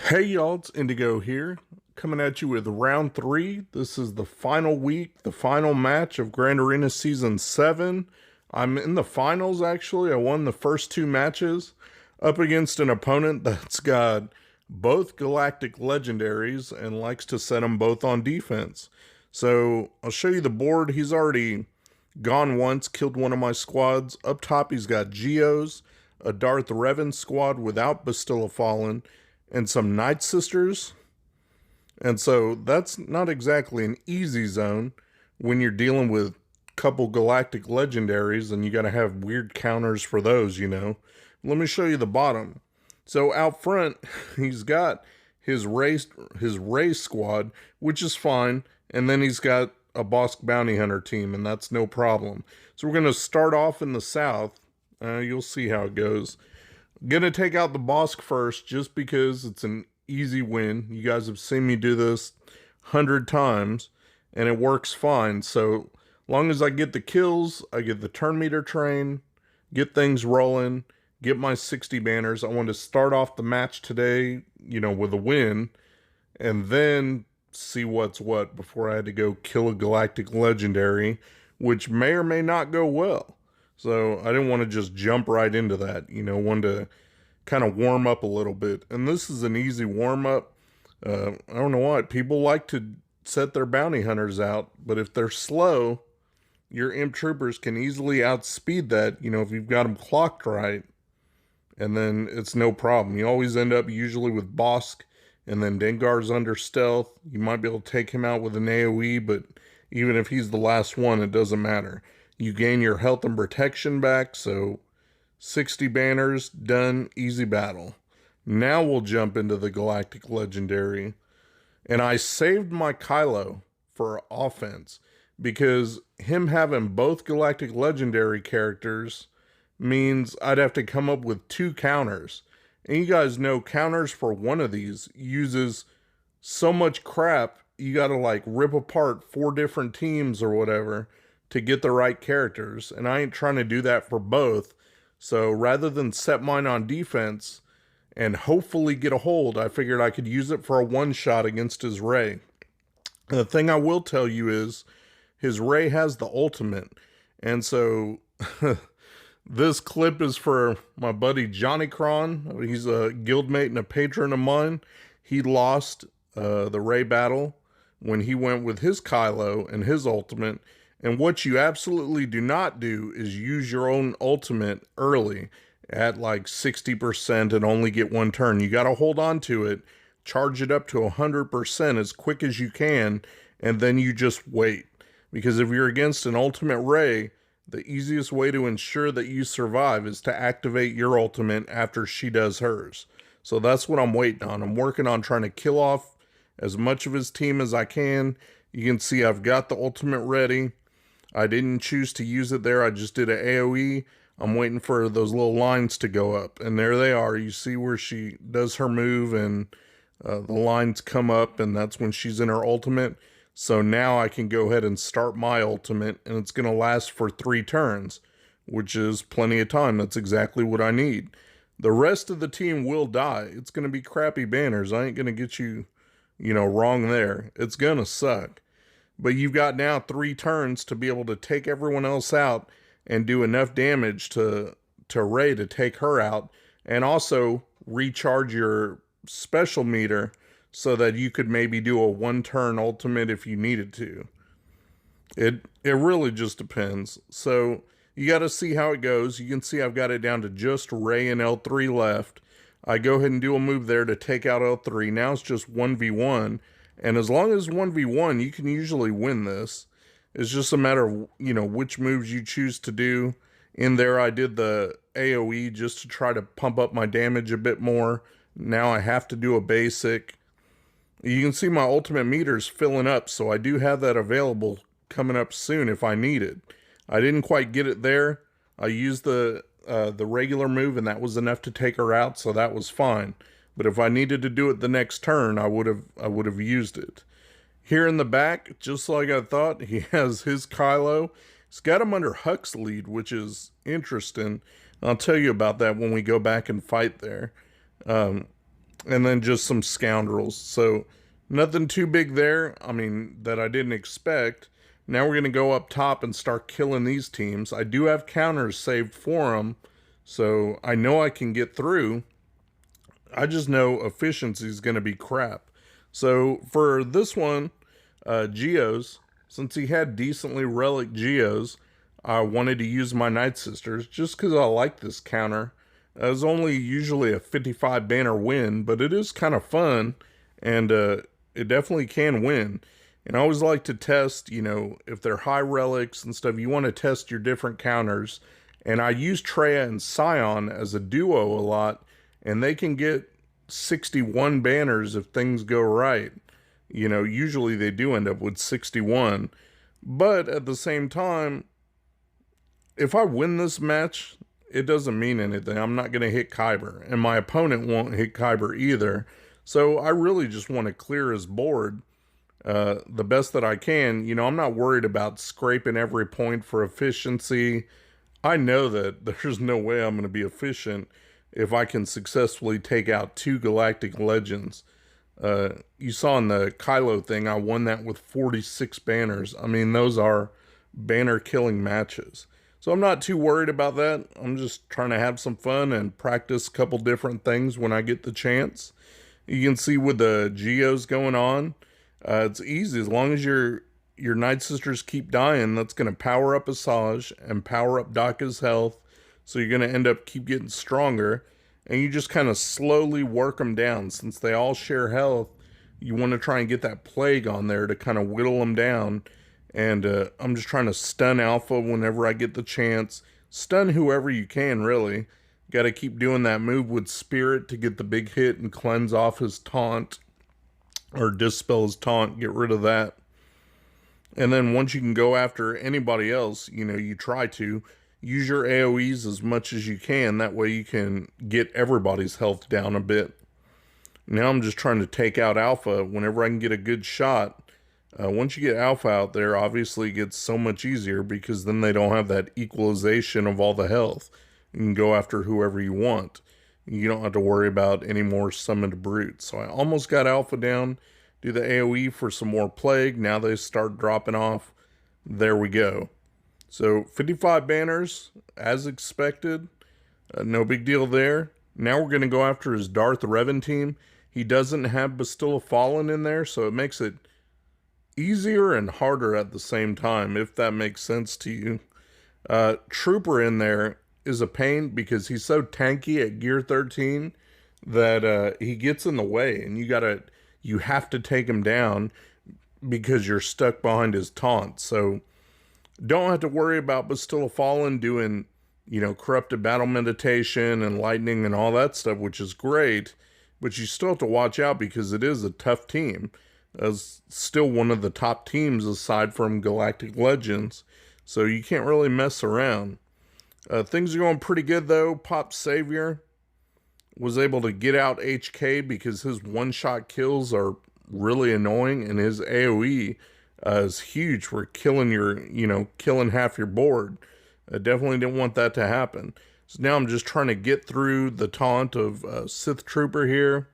Hey y'all, it's Indigo here, coming at you with round 3. This is the final week, the final match of Grand Arena Season 7. I'm in the finals actually. I won the first 2 matches up against an opponent that's got both Galactic Legendaries and likes to set them both on defense. So I'll show you the board. He's already gone once, killed one of my squads. Up top he's got Geos, a Darth Revan squad without Bastilla Fallen, and some Nightsisters. And so that's not exactly an easy zone when you're dealing with a couple galactic legendaries and you got to have weird counters for those. Let me show you the bottom. So out front, he's got his race squad, which is fine, and then he's got a Bosk bounty hunter team, and that's no problem. So we're going to start off in the south. You'll see how it goes. Gonna take out the Bosk first just because it's an easy win. You guys have seen me do this 100 times and it works fine. So long as I get the kills, I get the turn meter train, get things rolling, get my 60 banners. I want to start off the match today, with a win, and then see what's what before I had to go kill a galactic legendary, which may or may not go well. So I didn't want to just jump right into that, wanted to kind of warm up a little bit. And this is an easy warm up. I don't know what. People like to set their bounty hunters out, but if they're slow, your imp troopers can easily outspeed that, if you've got them clocked right. And then it's no problem. You always end up usually with Bosk, and then Dengar's under stealth. You might be able to take him out with an AoE, but even if he's the last one, it doesn't matter. You gain your health and protection back, so 60 banners, done, easy battle. Now we'll jump into the Galactic Legendary. And I saved my Kylo for offense because him having both Galactic Legendary characters means I'd have to come up with 2 counters. And you guys know counters for one of these uses so much crap, you gotta rip apart 4 different teams or whatever to get the right characters. And I ain't trying to do that for both. So rather than set mine on defense and hopefully get a hold, I figured I could use it for a one-shot against his Rey. The thing I will tell you is his Rey has the ultimate. And so this clip is for my buddy Johnny Cron. He's a guildmate and a patron of mine. He lost the Rey battle when he went with his Kylo and his ultimate. And what you absolutely do not do is use your own ultimate early at 60% and only get 1 turn. You got to hold on to it, charge it up to 100% as quick as you can, and then you just wait. Because if you're against an ultimate Rey, the easiest way to ensure that you survive is to activate your ultimate after she does hers. So that's what I'm waiting on. I'm working on trying to kill off as much of his team as I can. You can see I've got the ultimate ready. I didn't choose to use it there. I just did an AoE. I'm waiting for those little lines to go up. And there they are. You see where she does her move and the lines come up, and that's when she's in her ultimate. So now I can go ahead and start my ultimate, and it's going to last for 3 turns, which is plenty of time. That's exactly what I need. The rest of the team will die. It's going to be crappy banners. I ain't going to get you, wrong there. It's going to suck. But you've got now 3 turns to be able to take everyone else out and do enough damage to Rey to take her out, and also recharge your special meter so that you could maybe do a 1-turn ultimate if you needed to. It really just depends. So you got to see how it goes. You can see I've got it down to just Rey and L3 left. I go ahead and do a move there to take out L3. Now it's just 1v1. And as long as 1v1, you can usually win this. It's just a matter of, which moves you choose to do. In there, I did the AoE just to try to pump up my damage a bit more. Now I have to do a basic. You can see my ultimate meter's filling up, so I do have that available coming up soon if I need it. I didn't quite get it there. I used the regular move, and that was enough to take her out, so that was fine. But if I needed to do it the next turn, I would have used it. Here in the back, just like I thought, he has his Kylo. He's got him under Huck's lead, which is interesting. I'll tell you about that when we go back and fight there. and then just some scoundrels. So nothing too big there. I mean, that I didn't expect. Now we're going to go up top and start killing these teams. I do have counters saved for them, so I know I can get through. I just know efficiency is going to be crap. So for this one, Geos, since he had decently relic Geos, I wanted to use my Nightsisters just because I like this counter. It was only usually a 55 banner win, but it is kind of fun, and it definitely can win. And I always like to test, you know, if they're high relics and stuff, you want to test your different counters. And I use Traya and Scion as a duo a lot, and they can get 61 banners if things go right. You know, usually they do end up with 61. But at the same time, if I win this match, it doesn't mean anything. I'm not going to hit Kyber, and my opponent won't hit Kyber either. So I really just want to clear his board the best that I can. You know, I'm not worried about scraping every point for efficiency. I know that there's no way I'm going to be efficient if I can successfully take out 2 Galactic Legends. You saw in the Kylo thing, I won that with 46 banners. I mean, those are banner killing matches. So I'm not too worried about that. I'm just trying to have some fun and practice a couple different things when I get the chance. You can see with the Geos going on, it's easy. As long as your Nightsisters keep dying, that's going to power up Asajj and power up Daka's health. So you're going to end up keep getting stronger. And you just kind of slowly work them down. Since they all share health, you want to try and get that plague on there to kind of whittle them down. And I'm just trying to stun Alpha whenever I get the chance. Stun whoever you can, really. Got to keep doing that move with Spirit to get the big hit and cleanse off his taunt. Or dispel his taunt, get rid of that. And then once you can go after anybody else, you know, you try to use your AoEs as much as you can. That way you can get everybody's health down a bit. Now I'm just trying to take out Alpha whenever I can get a good shot. Once you get Alpha out there, obviously it gets so much easier because then they don't have that equalization of all the health. You can go after whoever you want. You don't have to worry about any more summoned brutes. So I almost got Alpha down. Do the AoE for some more plague. Now they start dropping off. There we go. So 55 banners, as expected. No big deal there. Now we're going to go after his Darth Revan team. He doesn't have Bastilla Fallen in there, so it makes it easier and harder at the same time, if that makes sense to you. Trooper in there is a pain because he's so tanky at gear 13 that he gets in the way, and you have to take him down because you're stuck behind his taunt. So don't have to worry about Bastilla Fallen doing, you know, corrupted battle meditation and lightning and all that stuff, which is great, but you still have to watch out because it is a tough team. It's still one of the top teams aside from Galactic Legends, so you can't really mess around. Things are going pretty good though. Pop Savior was able to get out HK because his one-shot kills are really annoying, and his AoE is huge for killing killing half your board. I definitely didn't want that to happen. So now I'm just trying to get through the taunt of Sith Trooper here.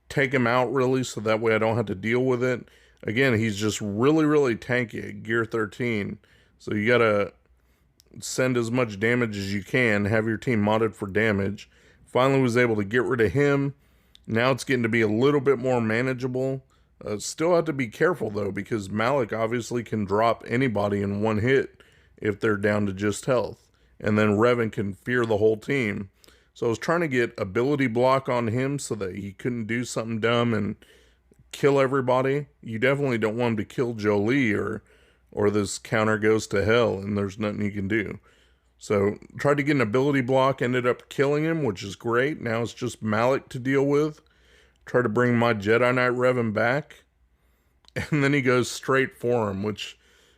Take him out really, so that way I don't have to deal with it. Again, he's just really, really tanky at gear 13. So you gotta send as much damage as you can. Have your team modded for damage. Finally was able to get rid of him. Now it's getting to be a little bit more manageable. Still have to be careful though, because Malik obviously can drop anybody in one hit if they're down to just health. And then Revan can fear the whole team. So I was trying to get ability block on him so that he couldn't do something dumb and kill everybody. You definitely don't want him to kill Jolie or this counter goes to hell and there's nothing you can do. So tried to get an ability block, ended up killing him, which is great. Now it's just Malik to deal with. Try to bring my Jedi Knight Revan back. And then he goes straight for him, which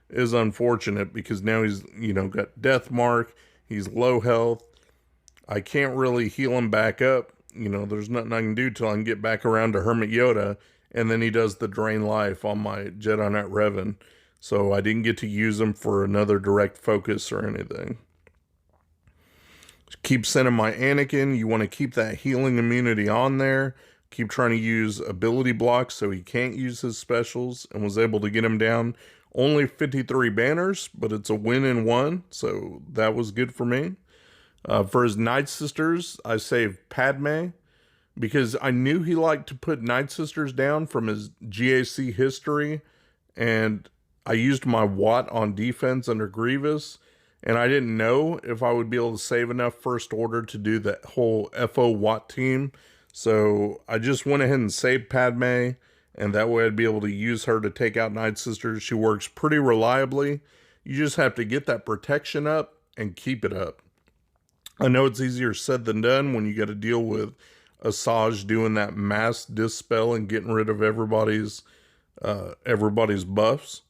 is unfortunate because now he's, got Death Mark. He's low health. I can't really heal him back up. There's nothing I can do till I can get back around to Hermit Yoda. And then he does the drain life on my Jedi Knight Revan. So I didn't get to use him for another direct focus or anything. Keep sending my Anakin. You want to keep that healing immunity on there. keep trying to use ability blocks so he can't use his specials, and was able to get him down. Only 53 banners, but it's a win in one, so that was good for me. For his Nightsisters, I saved Padme, because I knew he liked to put Nightsisters down from his GAC history, and I used my Watt on defense under Grievous, and I didn't know if I would be able to save enough First Order to do that whole FO Watt team, so I just went ahead and saved Padme, and that way I'd be able to use her to take out Nightsisters. She works pretty reliably. You just have to get that protection up and keep it up. I know it's easier said than done when you got to deal with Asajj doing that mass dispel and getting rid of everybody's buffs.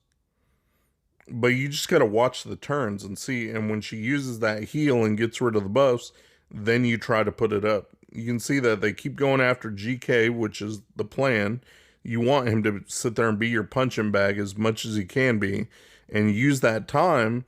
But you just got to watch the turns and see. And when she uses that heal and gets rid of the buffs, then you try to put it up. You can see that they keep going after GK, which is the plan. You want him to sit there and be your punching bag as much as he can be, and use that time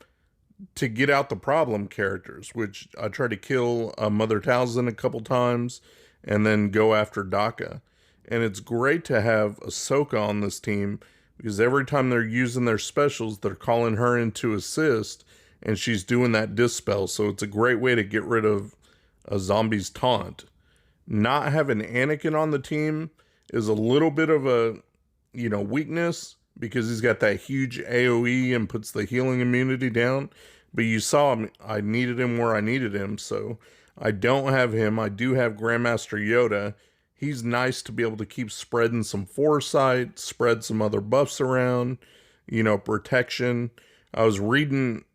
to get out the problem characters, which I tried to kill Mother Talzin a couple times, and then go after Daka. And it's great to have Ahsoka on this team, because every time they're using their specials, they're calling her in to assist, and she's doing that dispel. So it's a great way to get rid of a zombie's taunt. Not having Anakin on the team is a little bit of a, weakness, because he's got that huge AoE and puts the healing immunity down. But you saw him, I needed him where I needed him, so I don't have him. I do have Grandmaster Yoda. He's nice to be able to keep spreading some foresight, spread some other buffs around, protection. I was reading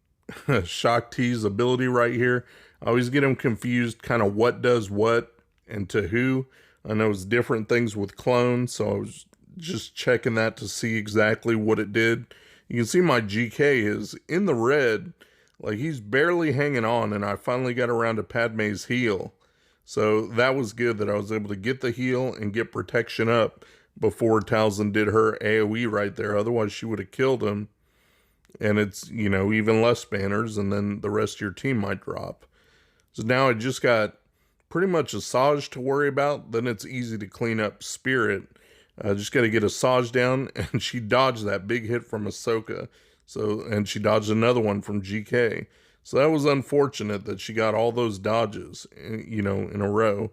Shaak Ti's ability right here. I always get him confused, kind of what does what and to who. I know it's different things with clones, so I was just checking that to see exactly what it did. You can see my GK is in the red, like he's barely hanging on, and I finally got around to Padme's heal. So that was good that I was able to get the heal and get protection up before Talzin did her AoE right there. Otherwise, she would have killed him. And it's, even less banners, and then the rest of your team might drop. So now I just got pretty much Asajj to worry about. Then it's easy to clean up Spirit. Just got to get Asajj down, and she dodged that big hit from Ahsoka. And she dodged another one from GK. So that was unfortunate that she got all those dodges, in a row.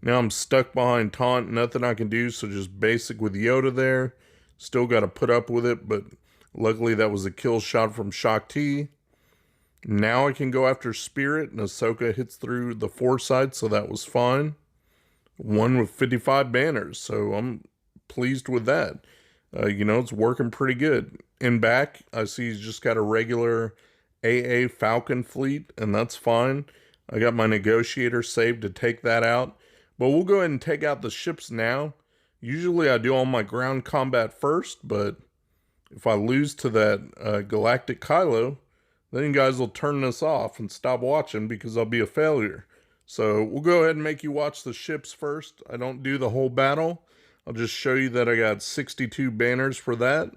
Now I'm stuck behind taunt, nothing I can do, so just basic with Yoda there. Still got to put up with it, but luckily that was a kill shot from Shaak Ti. Now I can go after Spirit, and Ahsoka hits through the foresight, so that was fine. One with 55 banners, so I'm pleased with that. It's working pretty good. In back, I see he's just got a regular AA Falcon fleet, and that's fine. I got my negotiator saved to take that out. But we'll go ahead and take out the ships now. Usually I do all my ground combat first, but if I lose to that Galactic Kylo, then you guys will turn this off and stop watching because I'll be a failure. So we'll go ahead and make you watch the ships first. I don't do the whole battle. I'll just show you that I got 62 banners for that.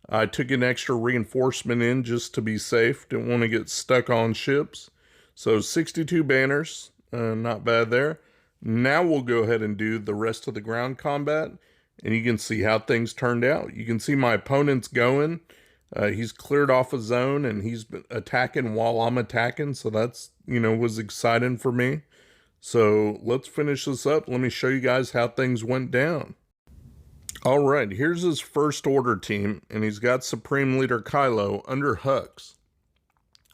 I took an extra reinforcement in just to be safe. Didn't want to get stuck on ships. So 62 banners. Not bad there. Now we'll go ahead and do the rest of the ground combat. And you can see how things turned out. You can see my opponent's going. He's cleared off a zone and he's been attacking while I'm attacking. So that's, was exciting for me. So let's finish this up. Let me show you guys how things went down. All right, here's his First Order team, and he's got Supreme Leader Kylo under Hux.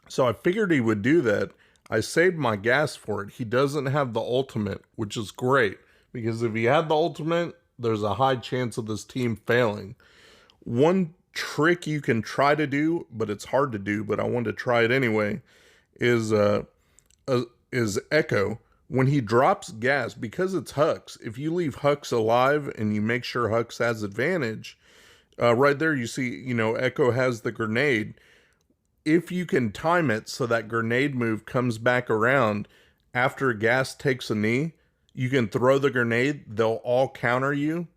So I figured he would do that. I saved my gas for it. He doesn't have the ultimate, which is great, because if he had the ultimate, there's a high chance of this team failing. One trick you can try to do, but it's hard to do, but I wanted to try it anyway, is Echo. When he drops gas, because it's Hux, if you leave Hux alive and you make sure Hux has advantage, right there you see, Echo has the grenade. If you can time it so that grenade move comes back around after gas takes a knee, you can throw the grenade, they'll all counter you,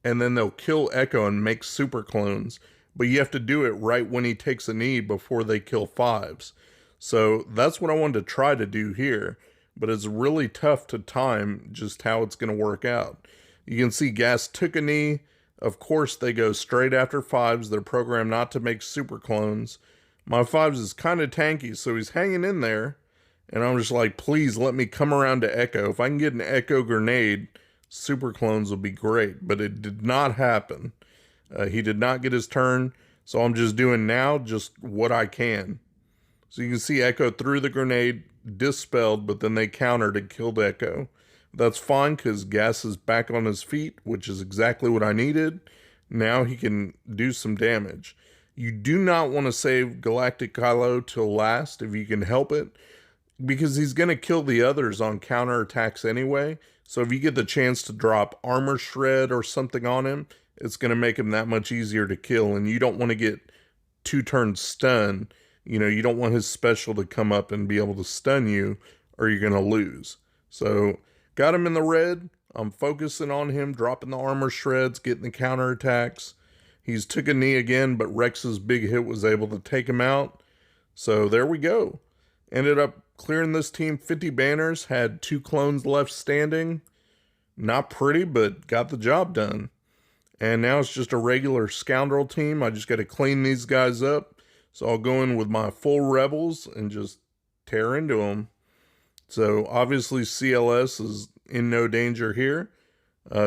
and then they'll kill Echo and make super clones. But you have to do it right when he takes a knee before they kill fives. So that's what I wanted to try to do here. But it's really tough to time just how it's going to work out. You can see Gas took a knee. Of course, they go straight after 5s. They're programmed not to make super clones. My 5s is kind of tanky, so he's hanging in there. And I'm just like, please let me come around to Echo. If I can get an Echo grenade, super clones will be great. But it did not happen. He did not get his turn. So I'm just doing now just what I can. So you can see Echo threw the grenade, dispelled, but then they countered and killed Echo. That's fine because Gas is back on his feet, which is exactly what I needed. Now he can do some damage. You do not want to save Galactic Kylo till last if you can help it, because he's going to kill the others on counterattacks anyway. So if you get the chance to drop Armor Shred or something on him, it's going to make him that much easier to kill. And you don't want to get 2 turns stun. You know, you don't want his special to come up and be able to stun you, or you're going to lose. So got him in the red. I'm focusing on him, dropping the armor shreds, getting the counterattacks. He's took a knee again, but Rex's big hit was able to take him out. So there we go. Ended up clearing this team 50 banners, had 2 clones left standing. Not pretty, but got the job done. And now it's just a regular scoundrel team. I just got to clean these guys up. So I'll go in with my full rebels and just tear into them. So obviously CLS is in no danger here.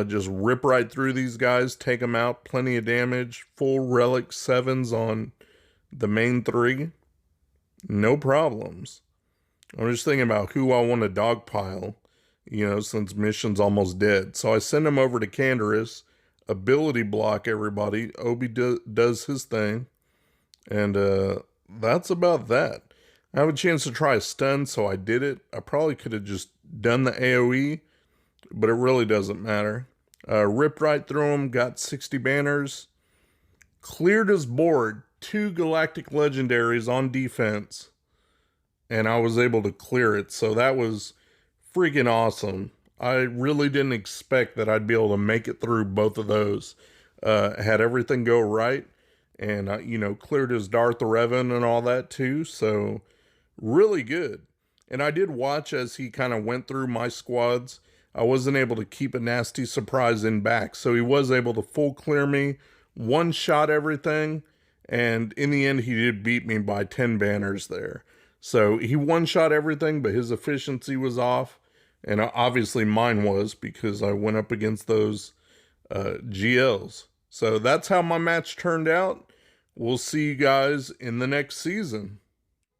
Just rip right through these guys, take them out, plenty of damage, full relic 7s on the main 3. No problems. I'm just thinking about who I want to dogpile, you know, since mission's almost dead. So I send him over to Canderous, ability block everybody. Obi does his thing. And that's about that. I have a chance to try a stun, so I did it. I probably could have just done the AoE, but it really doesn't matter. Ripped right through him, got 60 banners. Cleared his board, 2 Galactic Legendaries on defense. And I was able to clear it, so that was freaking awesome. I really didn't expect that I'd be able to make it through both of those. Had everything go right. And, you know, cleared his Darth Revan and all that too. So, really good. And I did watch as he kind of went through my squads. I wasn't able to keep a nasty surprise in back. So, he was able to full clear me, one-shot everything. And in the end, he did beat me by 10 banners there. So, he one-shot everything, but his efficiency was off. And obviously mine was, because I went up against those GLs. So, that's how my match turned out. We'll see you guys in the next season.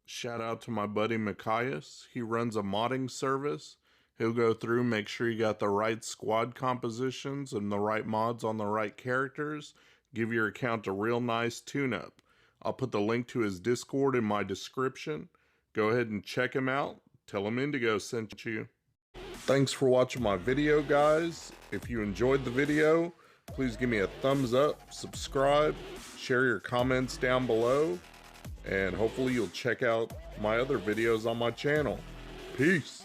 Shout out to my buddy Mikayas. He runs a modding service. He'll go through, make sure you got the right squad compositions and the right mods on the right characters. Give your account a real nice tune-up. I'll put the link to his Discord in my description. Go ahead and check him out. Tell him Indigo sent you. Thanks for watching my video, guys. If you enjoyed the video, please give me a thumbs up, subscribe, share your comments down below, and hopefully you'll check out my other videos on my channel. Peace.